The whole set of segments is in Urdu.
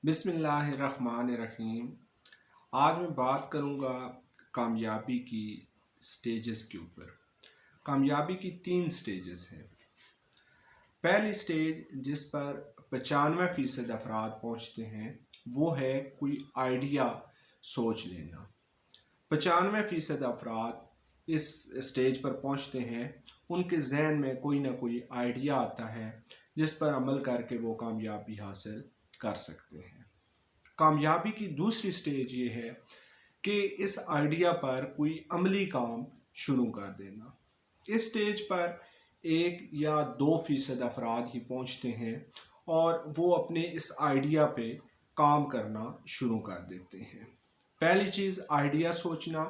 بسم اللہ الرحمن الرحیم۔ آج میں بات کروں گا کامیابی کی سٹیجز کے اوپر۔ کامیابی کی 3 سٹیجز ہیں۔ پہلی سٹیج جس پر 95% افراد پہنچتے ہیں وہ ہے کوئی آئیڈیا سوچ لینا۔ 95% افراد اس سٹیج پر پہنچتے ہیں، ان کے ذہن میں کوئی نہ کوئی آئیڈیا آتا ہے جس پر عمل کر کے وہ کامیابی حاصل کر سکتے ہیں۔ کامیابی کی دوسری سٹیج یہ ہے کہ اس آئیڈیا پر کوئی عملی کام شروع کر دینا۔ اس سٹیج پر 1 یا 2% افراد ہی پہنچتے ہیں اور وہ اپنے اس آئیڈیا پہ کام کرنا شروع کر دیتے ہیں۔ پہلی چیز آئیڈیا سوچنا،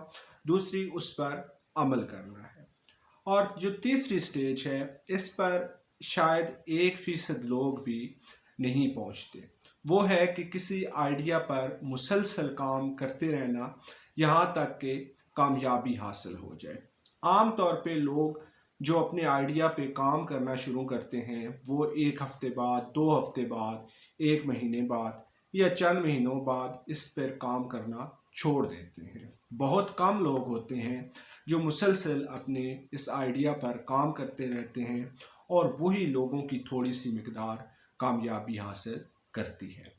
دوسری اس پر عمل کرنا ہے۔ اور جو تیسری سٹیج ہے اس پر شاید 1% لوگ بھی نہیں پہنچتے، وہ ہے کہ کسی آئیڈیا پر مسلسل کام کرتے رہنا یہاں تک کہ کامیابی حاصل ہو جائے۔ عام طور پہ لوگ جو اپنے آئیڈیا پہ کام کرنا شروع کرتے ہیں وہ 1 ہفتے بعد، 2 ہفتے بعد، 1 مہینے بعد یا چند مہینوں بعد اس پر کام کرنا چھوڑ دیتے ہیں۔ بہت کم لوگ ہوتے ہیں جو مسلسل اپنے اس آئیڈیا پر کام کرتے رہتے ہیں اور وہی لوگوں کی تھوڑی سی مقدار کامیابی حاصل کرتی ہے۔